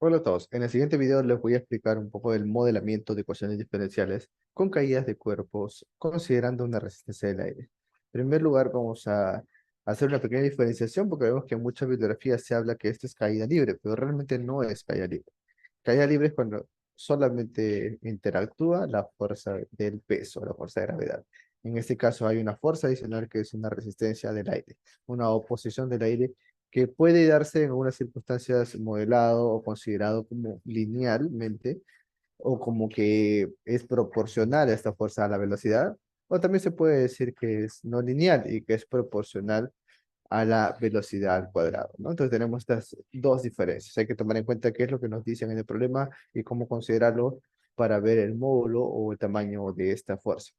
Hola a todos. En el siguiente video les voy a explicar un poco del modelamiento de ecuaciones diferenciales con caídas de cuerpos considerando una resistencia del aire. En primer lugar, vamos a hacer una pequeña diferenciación porque vemos que en muchas bibliografías se habla que esto es caída libre, pero realmente no es caída libre. Caída libre es cuando solamente interactúa la fuerza del peso, la fuerza de gravedad. En este caso hay una fuerza adicional que es una resistencia del aire, una oposición del aire que puede darse en algunas circunstancias modelado o considerado como linealmente o como que es proporcional a esta fuerza a la velocidad, o también se puede decir que es no lineal y que es proporcional a la velocidad al cuadrado, ¿no? Entonces tenemos estas dos diferencias. Hay que tomar en cuenta qué es lo que nos dicen en el problema y cómo considerarlo para ver el módulo o el tamaño de esta fuerza.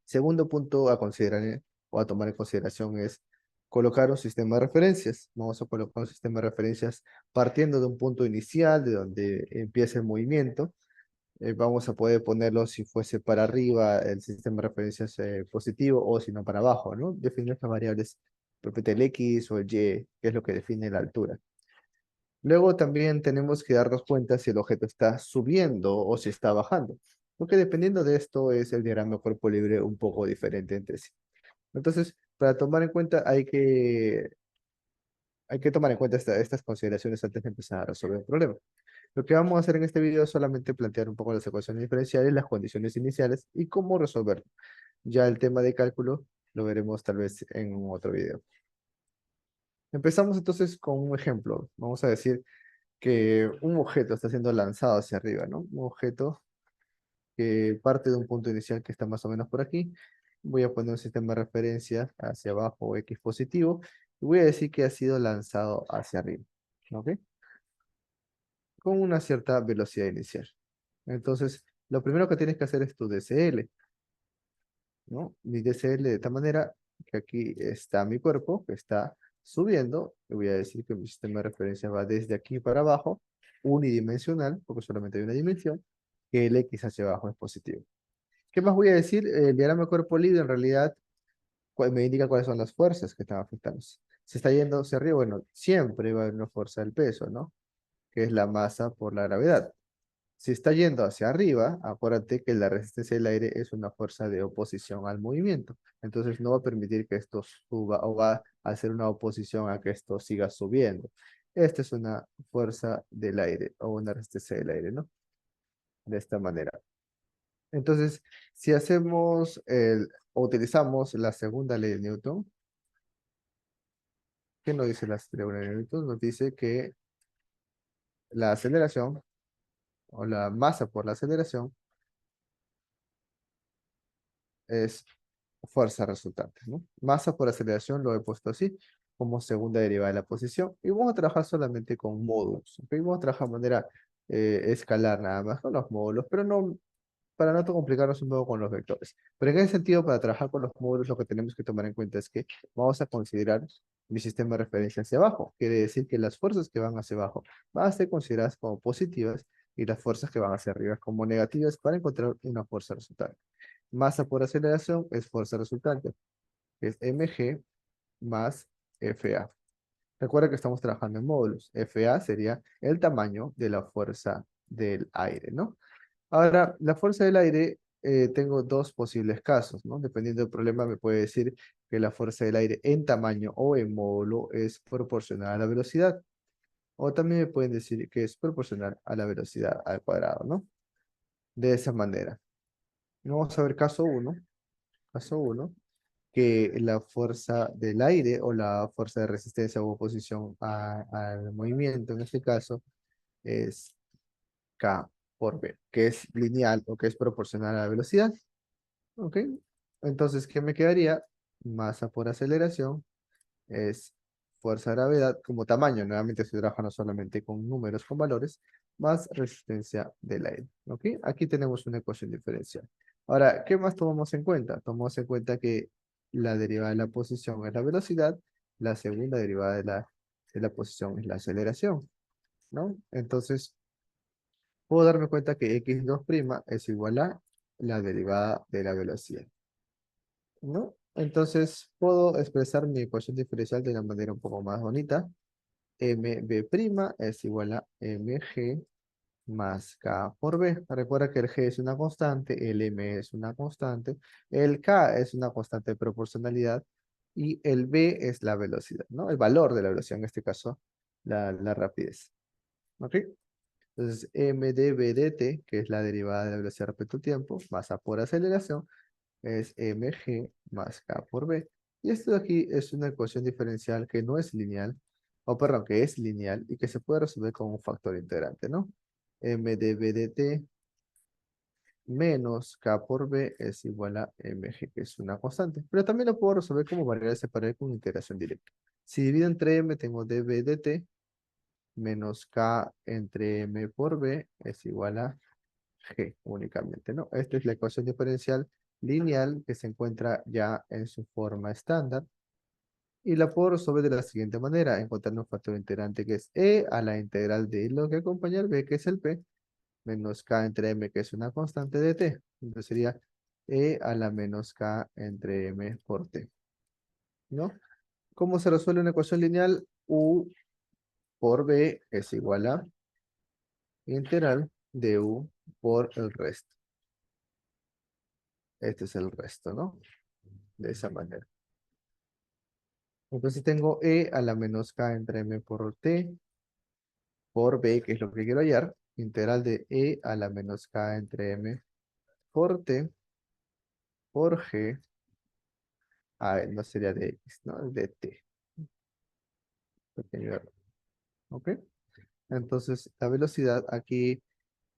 Segundo punto a considerar o a tomar en consideración es colocar un sistema de referencias. Vamos a colocar un sistema de referencias partiendo de un punto inicial, de donde empieza el movimiento. Vamos a poder ponerlo si fuese para arriba el sistema de referencias positivo o si no para abajo, ¿no? Definir estas variables, repite el X o el Y, que es lo que define la altura. Luego también tenemos que darnos cuenta si el objeto está subiendo o si está bajando, porque dependiendo de esto es el diagrama de cuerpo libre un poco diferente entre sí. Entonces, para tomar en cuenta hay que tomar en cuenta estas consideraciones antes de empezar a resolver el problema. Lo que vamos a hacer en este video es solamente plantear un poco las ecuaciones diferenciales, las condiciones iniciales y cómo resolverlo. Ya el tema de cálculo lo veremos tal vez en otro video. Empezamos entonces con un ejemplo. Vamos a decir que un objeto está siendo lanzado hacia arriba, ¿no? Un objeto que parte de un punto inicial que está más o menos por aquí. Voy a poner un sistema de referencia hacia abajo, X positivo, y voy a decir que ha sido lanzado hacia arriba, ¿ok? Con una cierta velocidad inicial. Entonces, lo primero que tienes que hacer es tu DCL, ¿no? Mi DCL de tal manera que aquí está mi cuerpo, que está subiendo, y voy a decir que mi sistema de referencia va desde aquí para abajo, unidimensional, porque solamente hay una dimensión, que el X hacia abajo es positivo. ¿Qué más voy a decir? El diagrama de cuerpo libre en realidad me indica cuáles son las fuerzas que están afectando. Se está yendo hacia arriba, bueno, siempre va a haber una fuerza del peso, ¿no? Que es la masa por la gravedad. Si está yendo hacia arriba, acuérdate que la resistencia del aire es una fuerza de oposición al movimiento. Entonces no va a permitir que esto suba o va a hacer una oposición a que esto siga subiendo. Esta es una fuerza del aire o una resistencia del aire, ¿no? De esta manera. Entonces, si hacemos o utilizamos la segunda ley de Newton, ¿qué nos dice la segunda ley de Newton? Nos dice que la aceleración o la masa por la aceleración es fuerza resultante, ¿no? Masa por aceleración lo he puesto así, como segunda derivada de la posición. Y vamos a trabajar solamente con módulos, ¿ok? Vamos a trabajar de manera escalar nada más con los módulos, pero no, para no complicarnos un poco con los vectores. Pero en ese sentido, para trabajar con los módulos, lo que tenemos que tomar en cuenta es que vamos a considerar mi sistema de referencia hacia abajo. Quiere decir que las fuerzas que van hacia abajo van a ser consideradas como positivas y las fuerzas que van hacia arriba como negativas para encontrar una fuerza resultante. Masa por aceleración es fuerza resultante, que es mg más FA. Recuerda que estamos trabajando en módulos. FA sería el tamaño de la fuerza del aire, ¿no? Ahora, la fuerza del aire, tengo dos posibles casos, ¿no? Dependiendo del problema, me puede decir que la fuerza del aire en tamaño o en módulo es proporcional a la velocidad. O también me pueden decir que es proporcional a la velocidad al cuadrado, ¿no? De esa manera. Vamos a ver caso uno. Caso uno, que la fuerza del aire o la fuerza de resistencia u oposición al movimiento, en este caso, es K por B, que es lineal o que es proporcional a la velocidad. ¿Ok? Entonces, ¿qué me quedaría? Masa por aceleración es fuerza de gravedad como tamaño. Nuevamente estoy trabajando solamente con números, con valores, más resistencia del aire. ¿Ok? Aquí tenemos una ecuación diferencial. Ahora, ¿qué más tomamos en cuenta? Tomamos en cuenta que la derivada de la posición es la velocidad, la segunda derivada de la posición es la aceleración, ¿no? Entonces, puedo darme cuenta que x2' es igual a la derivada de la velocidad, ¿no? Entonces, puedo expresar mi ecuación diferencial de una manera un poco más bonita. mb' es igual a mg más k por b. Recuerda que el g es una constante, el m es una constante, el k es una constante de proporcionalidad y el b es la velocidad, ¿no? El valor de la velocidad, en este caso, la rapidez. ¿Ok? Entonces, m dv dt, que es la derivada de la velocidad respecto al tiempo, más a por aceleración, es mg más k por b. Y esto de aquí es una ecuación diferencial que no es lineal, o perdón, que es lineal y que se puede resolver con un factor integrante, ¿no? M dv dt menos k por b es igual a mg, que es una constante. Pero también lo puedo resolver como variable separada con integración directa. Si divido entre m, tengo dv dt menos k entre m por b es igual a g únicamente, ¿no? Esta es la ecuación diferencial lineal que se encuentra ya en su forma estándar. Y la puedo resolver de la siguiente manera, encontrando un factor integrante que es e a la integral de lo que acompaña al b, que es el p, menos k entre m, que es una constante de t. Entonces sería e a la menos k entre m por t, ¿no? ¿Cómo se resuelve una ecuación lineal? U por b es igual a integral de u por el resto. Este es el resto, ¿no? De esa manera. Entonces tengo e a la menos k entre m por t por b, que es lo que quiero hallar. Integral de e a la menos k entre m por t por g. No sería de x, ¿no? De t. Pequeño error. ¿Ok? Entonces la velocidad aquí,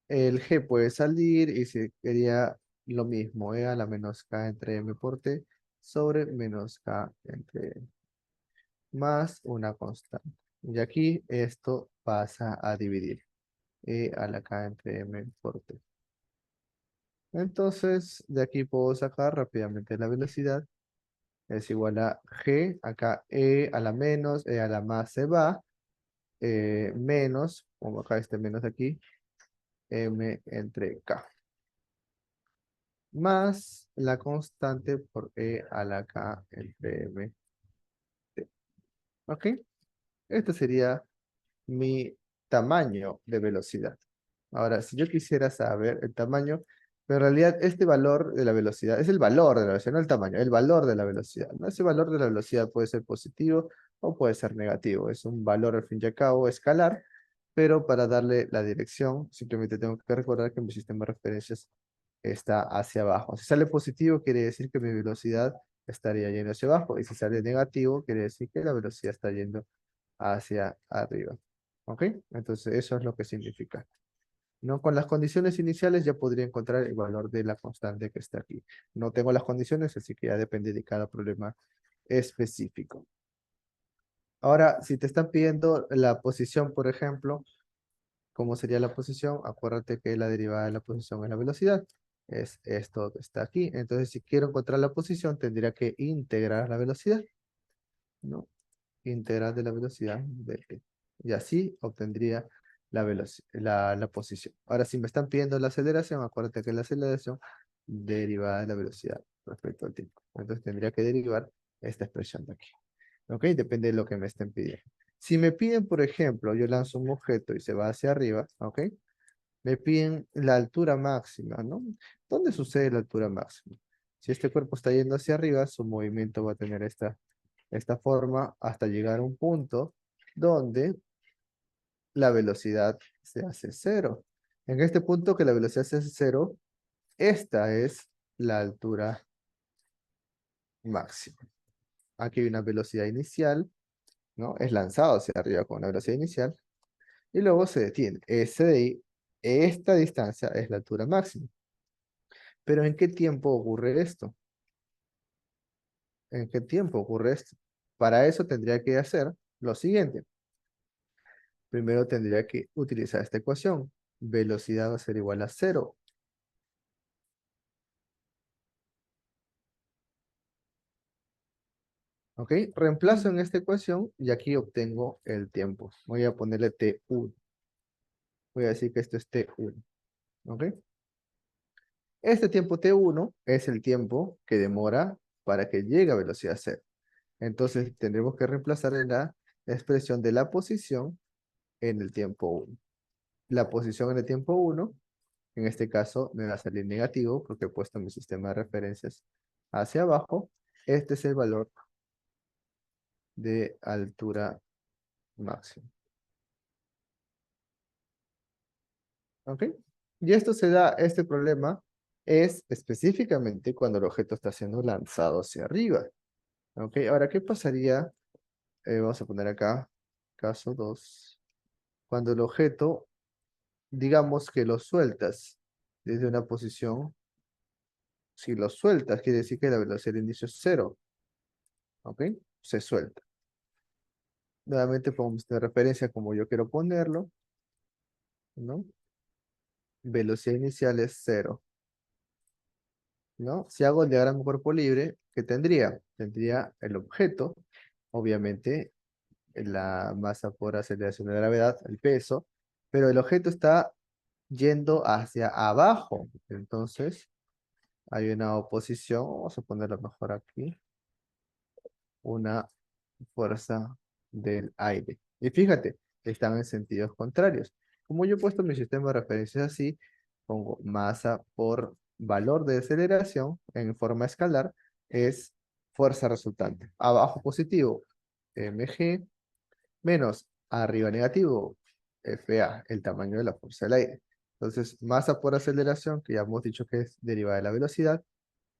el g puede salir y se quería lo mismo, e a la menos k entre m por t sobre menos k entre m más una constante. Y aquí esto pasa a dividir. E a la k entre m por t. Entonces, de aquí puedo sacar rápidamente la velocidad. Es igual a g, acá e a la menos, e a la más se va, menos, como acá este menos aquí, m entre k. Más la constante por e a la k entre m. ¿Ok? Este sería mi tamaño de velocidad. Ahora, si yo quisiera saber el tamaño, pero en realidad este valor de la velocidad es el valor de la velocidad, no el tamaño, el valor de la velocidad, ¿no? Ese valor de la velocidad puede ser positivo o puede ser negativo. Es un valor al fin y al cabo escalar, pero para darle la dirección, simplemente tengo que recordar que mi sistema de referencias está hacia abajo. Si sale positivo, quiere decir que mi velocidad estaría yendo hacia abajo, y si sale negativo, quiere decir que la velocidad está yendo hacia arriba. ¿Ok? Entonces, eso es lo que significa. ¿No? Con las condiciones iniciales ya podría encontrar el valor de la constante que está aquí. No tengo las condiciones, así que ya depende de cada problema específico. Ahora, si te están pidiendo la posición, por ejemplo, ¿cómo sería la posición? Acuérdate que la derivada de la posición es la velocidad. Es esto que está aquí. Entonces, si quiero encontrar la posición, tendría que integrar la velocidad, ¿no? Integral de la velocidad de t. Y así obtendría la posición. Ahora, si me están pidiendo la aceleración, acuérdate que la aceleración derivada de la velocidad respecto al tiempo. Entonces tendría que derivar esta expresión de aquí. ¿Ok? Depende de lo que me estén pidiendo. Si me piden, por ejemplo, yo lanzo un objeto y se va hacia arriba, ¿ok? Me piden la altura máxima, ¿no? ¿Dónde sucede la altura máxima? Si este cuerpo está yendo hacia arriba, su movimiento va a tener esta forma hasta llegar a un punto donde la velocidad se hace cero. En este punto que la velocidad se hace cero, esta es la altura máxima. Aquí hay una velocidad inicial, ¿no? Es lanzado hacia arriba con una velocidad inicial y luego se detiene. Ese de ahí, esta distancia es la altura máxima. Pero ¿en qué tiempo ocurre esto? ¿En qué tiempo ocurre esto? Para eso tendría que hacer lo siguiente. Primero tendría que utilizar esta ecuación. Velocidad va a ser igual a cero. ¿Ok? Reemplazo en esta ecuación y aquí obtengo el tiempo. Voy a ponerle T1. Voy a decir que esto es T1. ¿Ok? Este tiempo T1 es el tiempo que demora para que llegue a velocidad cero. Entonces tendremos que reemplazar en la expresión de la posición en el tiempo uno. La posición en el tiempo uno, en este caso me va a salir negativo porque he puesto mi sistema de referencias hacia abajo. Este es el valor de altura máxima. ¿Ok? Y esto se da, este problema es específicamente cuando el objeto está siendo lanzado hacia arriba. ¿Ok? Ahora, ¿qué pasaría? Vamos a poner acá, caso 2. Cuando el objeto, digamos que lo sueltas desde una posición, si lo sueltas, quiere decir que la velocidad de inicio es cero. ¿Ok? Se suelta. Nuevamente pongo de referencia como yo quiero ponerlo, ¿no? Velocidad inicial es cero, ¿no? Si hago el diagrama cuerpo libre, ¿qué tendría? Tendría el objeto, obviamente, la masa por aceleración de gravedad, el peso, pero el objeto está yendo hacia abajo. Entonces, hay una oposición, vamos a ponerlo mejor aquí, una fuerza del aire. Y fíjate, están en sentidos contrarios. Como yo he puesto mi sistema de referencias así, pongo masa por valor de aceleración en forma escalar, es fuerza resultante. Abajo positivo, mg, menos arriba negativo, FA, el tamaño de la fuerza del aire. Entonces, masa por aceleración, que ya hemos dicho que es derivada de la velocidad,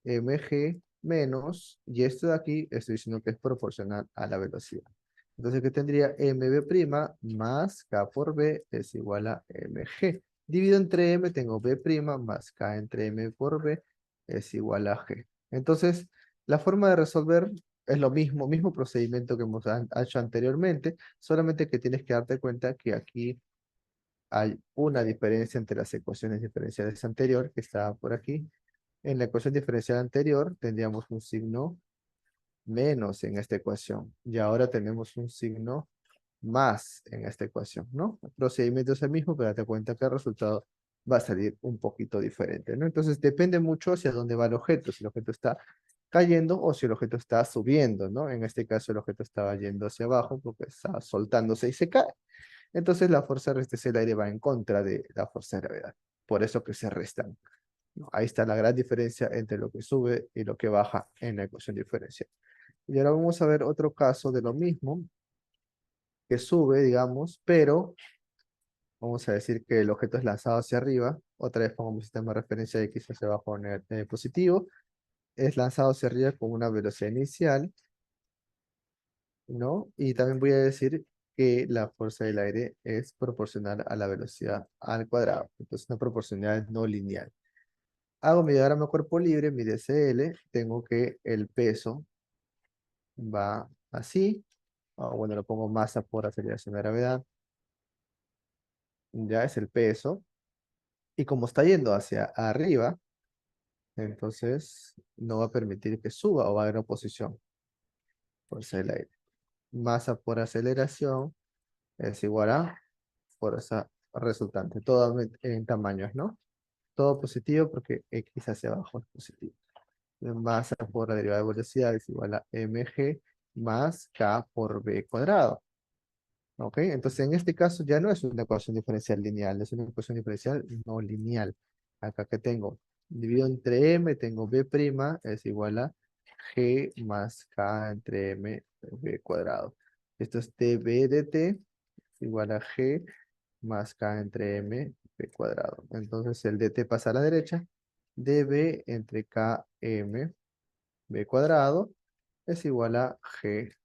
mg menos, y esto de aquí estoy diciendo que es proporcional a la velocidad. Entonces, ¿qué tendría? mb' más k por b es igual a mg. Divido entre m, tengo b' más k entre m por b es igual a g. Entonces, la forma de resolver es lo mismo, mismo procedimiento que hemos hecho anteriormente, solamente que tienes que darte cuenta que aquí hay una diferencia entre las ecuaciones diferenciales anterior, que estaba por aquí. En la ecuación diferencial anterior tendríamos un signo menos en esta ecuación y ahora tenemos un signo más en esta ecuación, ¿no? El procedimiento es el mismo, pero date cuenta que el resultado va a salir un poquito diferente, ¿no? Entonces depende mucho hacia dónde va el objeto, si el objeto está cayendo o si el objeto está subiendo, ¿no? En este caso el objeto estaba yendo hacia abajo porque está soltándose y se cae. Entonces la fuerza de resistencia del aire va en contra de la fuerza de gravedad. Por eso que se restan. ¿No? Ahí está la gran diferencia entre lo que sube y lo que baja en la ecuación diferencial. Y ahora vamos a ver otro caso de lo mismo, que sube, digamos, pero vamos a decir que el objeto es lanzado hacia arriba. Otra vez pongo mi sistema de referencia de X hacia abajo en el positivo. Es lanzado hacia arriba con una velocidad inicial, ¿no? Y también voy a decir que la fuerza del aire es proporcional a la velocidad al cuadrado. Entonces, una proporcionalidad no lineal. Hago mi diagrama cuerpo libre, mi DCL, tengo que el peso va así, o bueno, lo pongo masa por aceleración de gravedad, ya es el peso, y como está yendo hacia arriba, entonces no va a permitir que suba o va a haber oposición, fuerza del aire. Masa por aceleración es igual a fuerza resultante, todo en tamaños, ¿no? Todo positivo porque X hacia abajo es positivo. Masa por la derivada de velocidad es igual a mg más k por b cuadrado. ¿Ok? Entonces, en este caso ya no es una ecuación diferencial lineal, es una ecuación diferencial no lineal. Acá que tengo, dividido entre m, tengo b' es igual a g más k entre m b cuadrado. Esto es db de t es igual a g más k entre m b cuadrado. Entonces, el dt pasa a la derecha, db entre k m b cuadrado es igual a g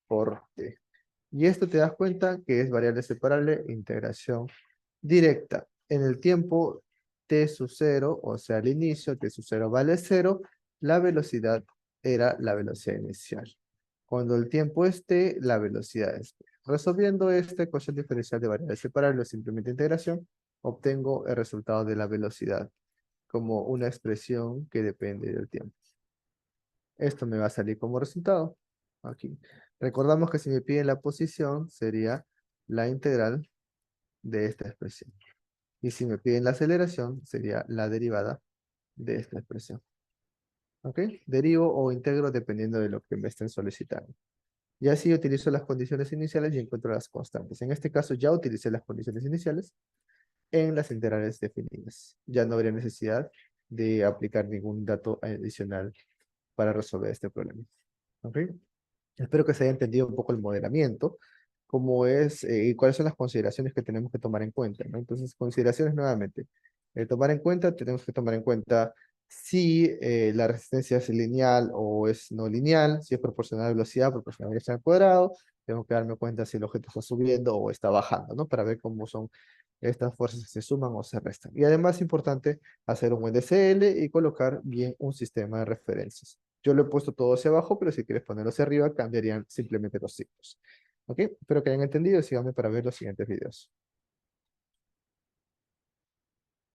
por t. Y esto te das cuenta que es variable separable, integración directa. En el tiempo t sub 0, o sea, al inicio, t sub 0 vale 0, la velocidad era la velocidad inicial. Cuando el tiempo es t, la velocidad es t. Resolviendo esta ecuación diferencial de variable separable o simplemente integración, obtengo el resultado de la velocidad como una expresión que depende del tiempo. Esto me va a salir como resultado. Aquí. Recordamos que si me piden la posición, sería la integral de esta expresión. Y si me piden la aceleración, sería la derivada de esta expresión. ¿Ok? Derivo o integro dependiendo de lo que me estén solicitando. Y así utilizo las condiciones iniciales y encuentro las constantes. En este caso ya utilicé las condiciones iniciales en las integrales definidas. Ya no habría necesidad de aplicar ningún dato adicional para resolver este problema. ¿Ok? Espero que se haya entendido un poco el modelamiento, cómo es y cuáles son las consideraciones que tenemos que tomar en cuenta, ¿no? Entonces, consideraciones nuevamente. Tomar en cuenta, tenemos que tomar en cuenta si la resistencia es lineal o es no lineal, si es proporcional a la velocidad, proporcional a la velocidad al cuadrado. Tengo que darme cuenta si el objeto está subiendo o está bajando, ¿no? Para ver cómo son estas fuerzas que se suman o se restan. Y además es importante hacer un buen DCL y colocar bien un sistema de referencias. Yo lo he puesto todo hacia abajo, pero si quieres ponerlo hacia arriba, cambiarían simplemente los signos. ¿Ok? Espero que hayan entendido y síganme para ver los siguientes videos.